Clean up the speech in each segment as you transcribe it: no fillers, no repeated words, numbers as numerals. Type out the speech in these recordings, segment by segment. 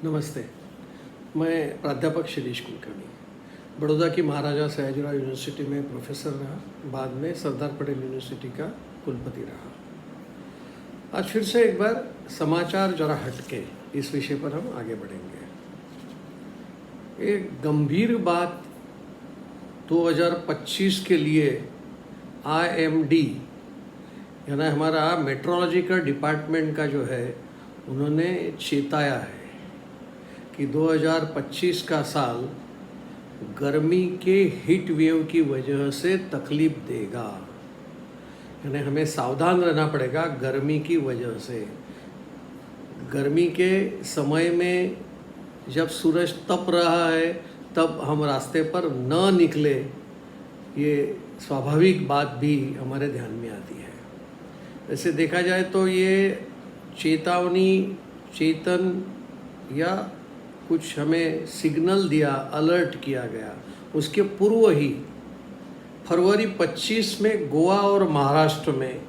नमस्ते। मैं प्राध्यापक शिरीष कुलकर्णी बड़ौदा की महाराजा सयाजीराव यूनिवर्सिटी में प्रोफेसर रहा, बाद में सरदार पटेल यूनिवर्सिटी का कुलपति रहा। आज फिर से एक बार समाचार जरा हटके इस विषय पर हम आगे बढ़ेंगे। एक गंभीर बात 2025 के लिए IMD यानी हमारा मेट्रोलॉजिकल डिपार्टमेंट का जो है उन्होंने चेताया है कि 2025 का साल गर्मी के हीट वेव की वजह से तकलीफ देगा। यानी हमें सावधान रहना पड़ेगा गर्मी की वजह से। गर्मी के समय में जब सूरज तप रहा है तब हम रास्ते पर न निकले, ये स्वाभाविक बात भी हमारे ध्यान में आती है। वैसे देखा जाए तो ये चेतावनी, चेतन या कुछ हमें सिग्नल दिया, अलर्ट किया गया। उसके पूर्व ही फरवरी 25 में गोवा और महाराष्ट्र में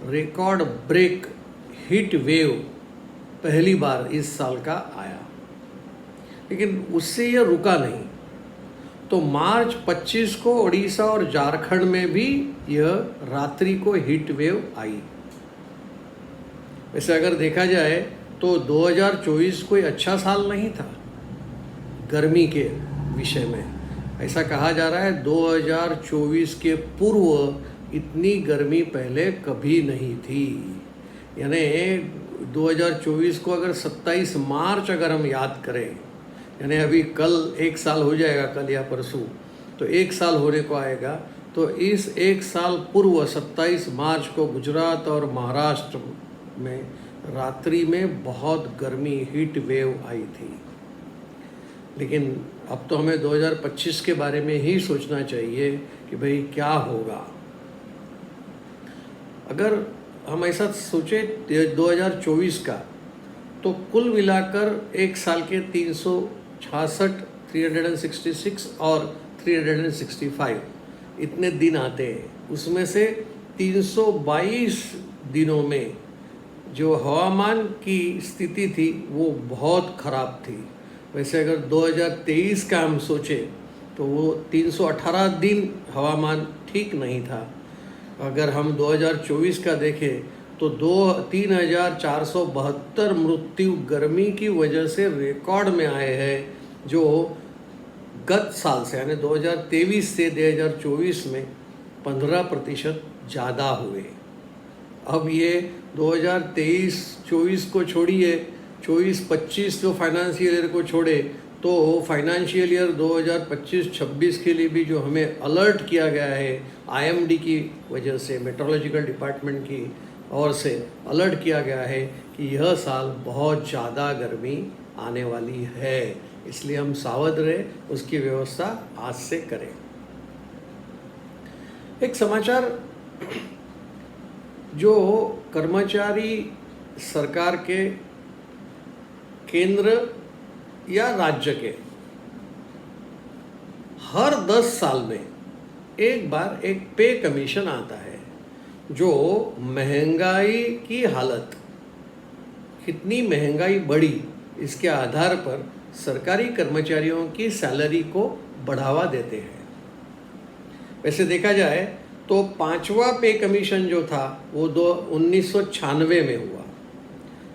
रिकॉर्ड ब्रेक हीट वेव पहली बार इस साल का आया, लेकिन उससे यह रुका नहीं। तो मार्च 25 को उड़ीसा और झारखंड में भी यह रात्रि को हीट वेव आई। वैसे अगर देखा जाए तो 2024 कोई अच्छा साल नहीं था गर्मी के विषय में। ऐसा कहा जा रहा है 2024 के पूर्व इतनी गर्मी पहले कभी नहीं थी। यानी 2024 को अगर 27 मार्च अगर हम याद करें, यानी अभी कल एक साल हो जाएगा, कल या परसों, तो एक साल होने को आएगा। तो इस एक साल पूर्व 27 मार्च को गुजरात और महाराष्ट्र में रात्रि में बहुत गर्मी हीट वेव आई थी। लेकिन अब तो हमें 2025 के बारे में ही सोचना चाहिए कि भाई क्या होगा। अगर हम ऐसा सोचे 2024 का, तो कुल मिलाकर एक साल के 366, 366 और 365 इतने दिन आते हैं। उसमें से 322 दिनों में जो हवामान की स्थिति थी वो बहुत ख़राब थी। वैसे अगर 2023 का हम सोचें तो वो 318 दिन हवामान ठीक नहीं था। अगर हम 2024 का देखें तो 3,472 मृत्यु गर्मी की वजह से रिकॉर्ड में आए हैं, जो गत साल से यानी 2023 से 2024 में 15% ज़्यादा हुए। अब ये 2023-24 को छोड़िए, 24-25 जो फाइनेंशियल ईयर को छोड़े, तो फाइनेंशियल ईयर 2025-26 के लिए भी जो हमें अलर्ट किया गया है IMD की वजह से, मेट्रोलॉजिकल डिपार्टमेंट की ओर से अलर्ट किया गया है कि यह साल बहुत ज़्यादा गर्मी आने वाली है। इसलिए हम सावध रहें, उसकी व्यवस्था आज से करें। एक समाचार, जो कर्मचारी सरकार के, केंद्र या राज्य के, हर 10 साल में एक बार एक पे कमीशन आता है, जो महंगाई की हालत, कितनी महंगाई बढ़ी इसके आधार पर सरकारी कर्मचारियों की सैलरी को बढ़ावा देते हैं। वैसे देखा जाए तो 5वां पे कमीशन जो था वो 1996 में हुआ,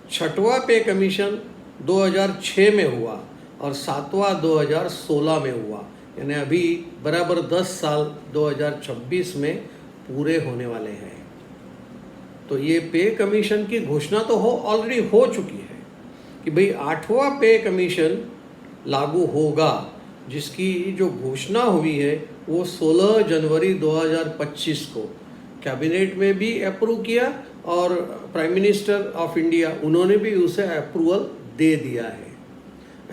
6वां पे कमीशन 2006 में हुआ और 7वां 2016 में हुआ। यानी अभी बराबर 10 साल 2026 में पूरे होने वाले हैं। तो ये पे कमीशन की घोषणा तो ऑलरेडी हो चुकी है कि भाई 8वां पे कमीशन लागू होगा, जिसकी जो घोषणा हुई है वो 16 जनवरी 2025 को कैबिनेट में भी अप्रूव किया और प्राइम मिनिस्टर ऑफ इंडिया उन्होंने भी उसे अप्रूवल दे दिया है।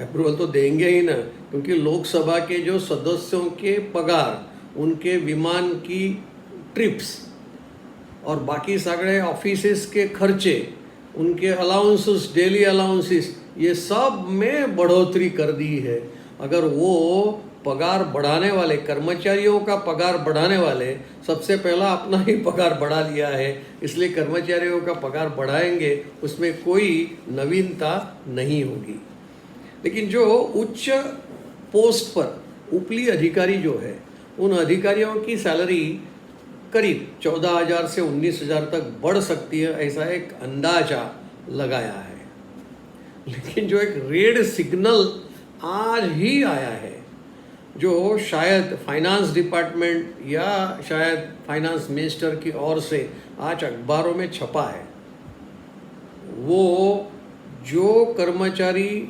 अप्रूवल तो देंगे ही ना, क्योंकि लोकसभा के जो सदस्यों के पगार, उनके विमान की ट्रिप्स और बाकी सगळे ऑफिसेस के खर्चे, उनके अलाउंसेस, डेली अलाउंसेस, ये सब में बढ़ोतरी कर दी है। अगर वो पगार बढ़ाने वाले, कर्मचारियों का पगार बढ़ाने वाले, सबसे पहला अपना ही पगार बढ़ा लिया है, इसलिए कर्मचारियों का पगार बढ़ाएंगे, उसमें कोई नवीनता नहीं होगी। लेकिन जो उच्च पोस्ट पर उपली अधिकारी जो है, उन अधिकारियों की सैलरी करीब 14,000 से 19,000 तक बढ़ सकती है, ऐसा एक अंदाजा लगाया है। लेकिन जो एक रेड सिग्नल आज ही आया है, जो शायद फाइनेंस डिपार्टमेंट या शायद फाइनेंस मिनिस्टर की ओर से आज अखबारों में छपा है, वो जो कर्मचारी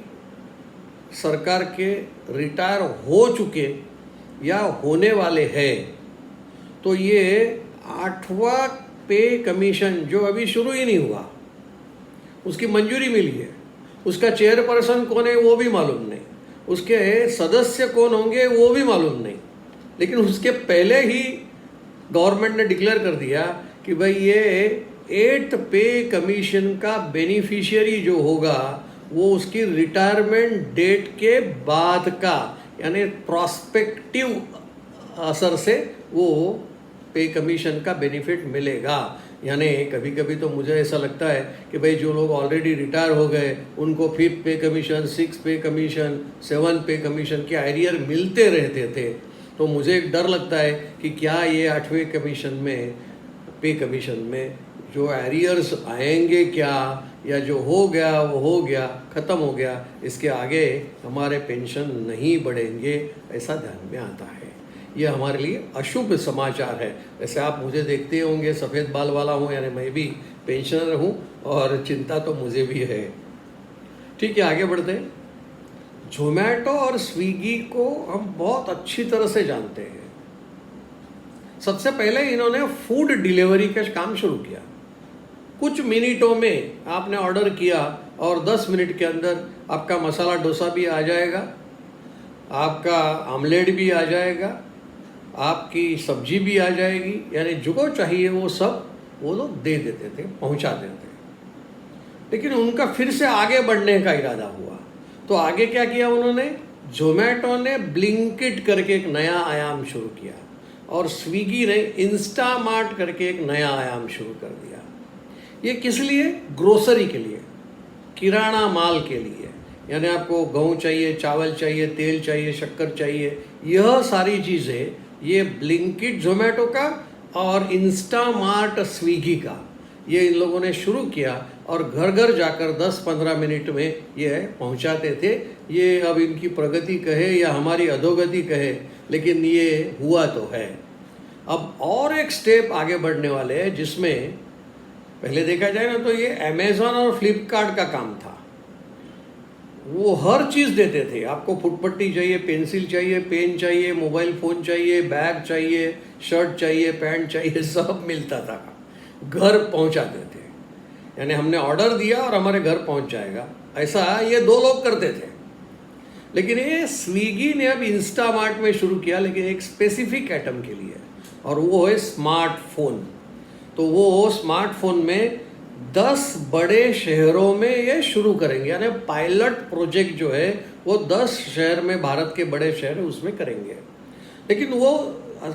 सरकार के रिटायर हो चुके या होने वाले हैं, तो ये 8वां पे कमीशन जो अभी शुरू ही नहीं हुआ, उसकी मंजूरी मिली है। उसका चेयरपर्सन कौन है वो भी मालूम नहीं, उसके सदस्य कौन होंगे वो भी मालूम नहीं, लेकिन उसके पहले ही गवर्नमेंट ने डिक्लेयर कर दिया कि भाई ये 8th पे कमीशन का बेनिफिशियरी जो होगा वो उसकी रिटायरमेंट डेट के बाद का, यानी प्रॉस्पेक्टिव असर से वो पे कमीशन का बेनिफिट मिलेगा। यानी कभी कभी तो मुझे ऐसा लगता है कि भाई जो लोग ऑलरेडी रिटायर हो गए उनको 5th पे कमीशन, 6th पे कमीशन, 7th पे कमीशन के एरियर मिलते रहते थे, तो मुझे एक डर लगता है कि क्या ये 8वें कमीशन में, पे कमीशन में जो एरियर्स आएंगे क्या, या जो हो गया वो हो गया, ख़त्म हो गया, इसके आगे हमारे पेंशन नहीं बढ़ेंगे, ऐसा ध्यान में आता है। ये हमारे लिए अशुभ समाचार है। वैसे आप मुझे देखते होंगे, सफ़ेद बाल वाला हूँ, यानी मैं भी पेंशनर हूँ और चिंता तो मुझे भी है। ठीक है, आगे बढ़ते हैं। जोमेटो और स्विगी को हम बहुत अच्छी तरह से जानते हैं। सबसे पहले इन्होंने फूड डिलीवरी का काम शुरू किया। कुछ मिनटों में आपने ऑर्डर किया और 10 मिनट के अंदर आपका मसाला डोसा भी आ जाएगा, आपका आमलेट भी आ जाएगा, आपकी सब्जी भी आ जाएगी, यानी जो चाहिए वो सब वो लोग दे देते थे, पहुंचा देते थे। लेकिन उनका फिर से आगे बढ़ने का इरादा हुआ, तो आगे क्या किया उन्होंने? जोमेटो ने ब्लिंकिट करके एक नया आयाम शुरू किया और स्विगी ने इंस्टामार्ट करके एक नया आयाम शुरू कर दिया। ये किस लिए? ग्रोसरी के लिए, किराना माल के लिए, यानी आपको गेहूँ चाहिए, चावल चाहिए, तेल चाहिए, शक्कर चाहिए, यह सारी चीज़ें ये ब्लिंकिट जोमेटो का और इंस्टामार्ट स्विगी का, ये इन लोगों ने शुरू किया और घर घर जाकर 10-15 मिनट में ये पहुंचाते थे। ये अब इनकी प्रगति कहे या हमारी अधोगति कहे, लेकिन ये हुआ तो है। अब और एक स्टेप आगे बढ़ने वाले हैं, जिसमें पहले देखा जाए ना तो ये अमेज़ॉन और फ्लिपकार्ट का काम था। वो हर चीज़ देते थे, आपको फुटपट्टी चाहिए, पेंसिल चाहिए, पेन चाहिए, मोबाइल फ़ोन चाहिए, बैग चाहिए, शर्ट चाहिए, पैंट चाहिए, सब मिलता था, घर पहुंचाते थे। यानी हमने ऑर्डर दिया और हमारे घर पहुंच जाएगा, ऐसा ये 2 लोग करते थे। लेकिन ये स्विगी ने अब इंस्टामार्ट में शुरू किया, लेकिन एक स्पेसिफिक आइटम के लिए, और वो है स्मार्टफोन। तो वो स्मार्टफोन में 10 बड़े शहरों में ये शुरू करेंगे, यानी पायलट प्रोजेक्ट जो है वो 10 शहर में, भारत के बड़े शहर उसमें करेंगे। लेकिन वो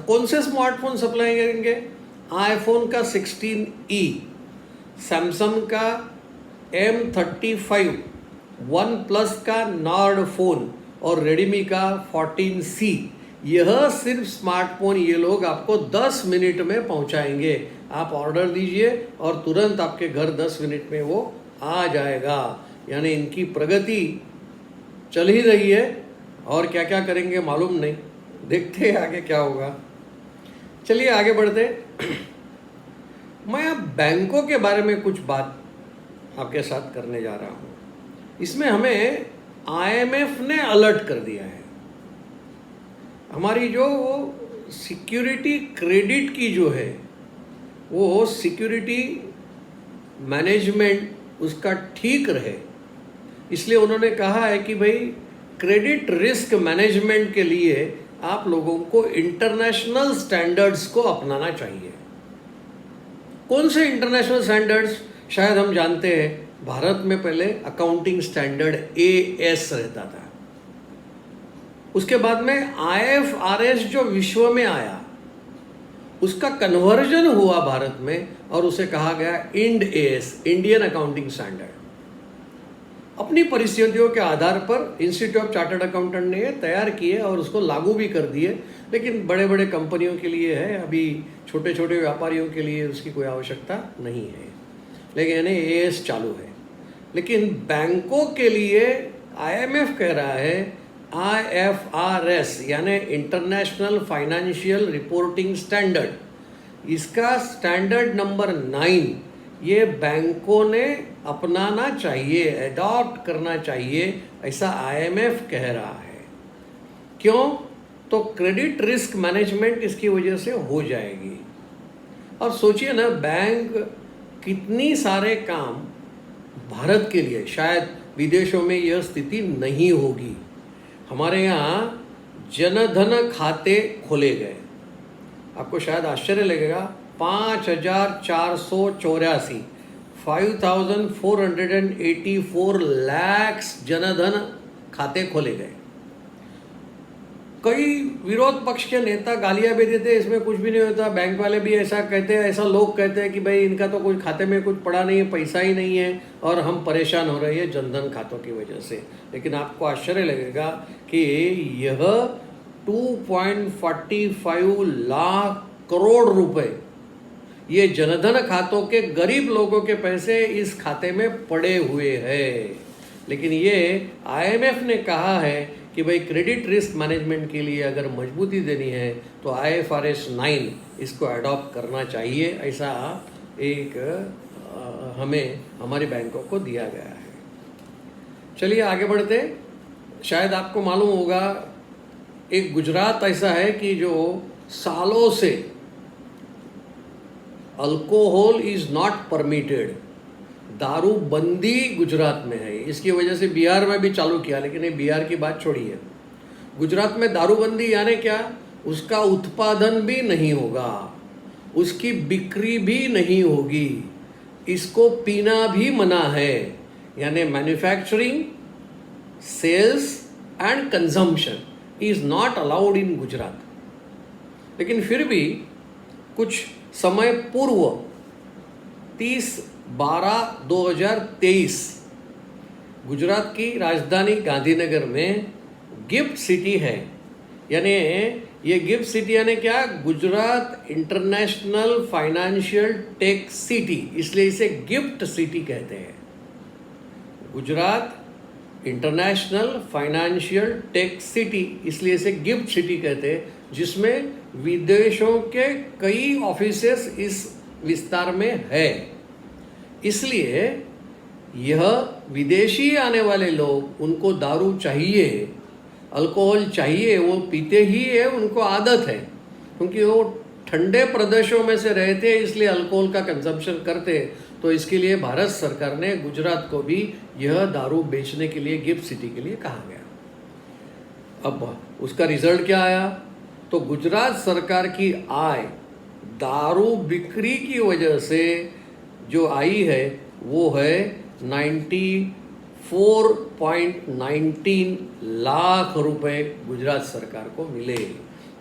कौन से स्मार्टफोन सप्लाई करेंगे? आईफोन का 16E, सैमसंग का M35, वन प्लस का नॉर्ड फोन और रेडमी का 14C। यह सिर्फ स्मार्टफोन ये लोग आपको 10 मिनट में पहुंचाएंगे। आप ऑर्डर दीजिए और तुरंत आपके घर 10 मिनट में वो आ जाएगा। यानी इनकी प्रगति चल ही रही है, और क्या क्या करेंगे मालूम नहीं, देखते हैं आगे क्या होगा। चलिए आगे बढ़ते। मैं अब बैंकों के बारे में कुछ बात आपके साथ करने जा रहा हूँ। इसमें हमें IMF ने अलर्ट कर दिया है। हमारी जो सिक्योरिटी क्रेडिट की जो है, वो सिक्योरिटी मैनेजमेंट उसका ठीक रहे, इसलिए उन्होंने कहा है कि भाई क्रेडिट रिस्क मैनेजमेंट के लिए आप लोगों को इंटरनेशनल स्टैंडर्ड्स को अपनाना चाहिए। कौन से इंटरनेशनल स्टैंडर्ड्स? शायद हम जानते हैं, भारत में पहले अकाउंटिंग स्टैंडर्ड AS रहता था, उसके बाद में IFRS जो विश्व में आया, उसका कन्वर्जन हुआ भारत में और उसे कहा गया IND AS, Indian accounting standard. अपनी परिस्थितियों के आधार पर इंस्टीट्यूट ऑफ चार्टर्ड अकाउंटेंट ने ये तैयार किए और उसको लागू भी कर दिए। लेकिन बड़े बड़े कंपनियों के लिए है, अभी छोटे छोटे व्यापारियों के लिए उसकी कोई आवश्यकता नहीं है, लेकिन यानी एएस चालू है। लेकिन बैंकों के लिए आईएमएफ कह रहा है IFRS यानी इंटरनेशनल फाइनेंशियल रिपोर्टिंग स्टैंडर्ड, इसका स्टैंडर्ड नंबर 9 ये बैंकों ने अपनाना चाहिए, अडॉप्ट करना चाहिए, ऐसा आईएमएफ कह रहा है। क्यों? तो क्रेडिट रिस्क मैनेजमेंट इसकी वजह से हो जाएगी। और सोचिए ना, बैंक कितनी सारे काम भारत के लिए, शायद विदेशों में यह स्थिति नहीं होगी। हमारे यहाँ जनधन खाते खोले गए, आपको शायद आश्चर्य लगेगा, 5,484 5,484 लाख जनधन खाते खोले गए। कई विरोध पक्ष के नेता गालियां भी देते, इसमें कुछ भी नहीं होता, बैंक वाले भी ऐसा कहते हैं, ऐसा लोग कहते हैं कि भाई इनका तो कोई खाते में कुछ पड़ा नहीं है, पैसा ही नहीं है और हम परेशान हो रहे हैं जनधन खातों की वजह से। लेकिन आपको आश्चर्य लगेगा कि यह 2.45 लाख करोड़ रुपए ये जनधन खातों के गरीब लोगों के पैसे इस खाते में पड़े हुए हैं। लेकिन ये आईएमएफ ने कहा है कि भाई क्रेडिट रिस्क मैनेजमेंट के लिए अगर मजबूती देनी है तो IFRS 9 इसको अडॉप्ट करना चाहिए, ऐसा एक हमें हमारे बैंकों को दिया गया है। चलिए आगे बढ़ते। शायद आपको मालूम होगा, एक गुजरात ऐसा है कि जो सालों से अल्कोहल इज नॉट परमिटेड, दारू बंदी गुजरात में है। इसकी वजह से बिहार में भी चालू किया, लेकिन ये बिहार की बात छोड़िए। गुजरात में दारूबंदी यानी क्या? उसका उत्पादन भी नहीं होगा, उसकी बिक्री भी नहीं होगी, इसको पीना भी मना है, यानी manufacturing, sales and consumption is not allowed in Gujarat. लेकिन फिर भी कुछ समय पूर्व 30/12/2023 गुजरात की राजधानी गांधीनगर में गिफ्ट सिटी है। यानी ये गिफ्ट सिटी यानी क्या? Gujarat international financial tech city, इसलिए इसे गिफ्ट सिटी कहते हैं। Gujarat international financial tech city, इसलिए इसे गिफ्ट सिटी कहते हैं, जिसमें विदेशों के कई ऑफिसेस इस विस्तार में है। इसलिए यह विदेशी आने वाले लोग, उनको दारू चाहिए, अल्कोहल चाहिए, वो पीते ही है, उनको आदत है, क्योंकि वो ठंडे प्रदेशों में से रहते हैं, इसलिए अल्कोहल का कंजम्पशन करते हैं। तो इसके लिए भारत सरकार ने गुजरात को भी यह दारू बेचने के लिए गिफ्ट सिटी के लिए कहा गया। अब उसका रिजल्ट क्या आया? तो गुजरात सरकार की आय दारू बिक्री की वजह से जो आई है वो है 94.19 लाख रुपए गुजरात सरकार को मिले।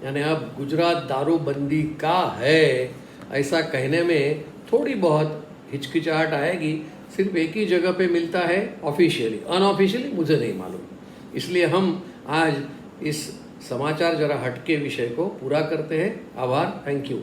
यानी अब गुजरात दारूबंदी का है ऐसा कहने में थोड़ी बहुत हिचकिचाहट आएगी। सिर्फ एक ही जगह पे मिलता है ऑफिशियली, अनऑफिशियली मुझे नहीं मालूम। इसलिए हम आज इस समाचार जरा हटके विषय को पूरा करते हैं। आभार, थैंक यू।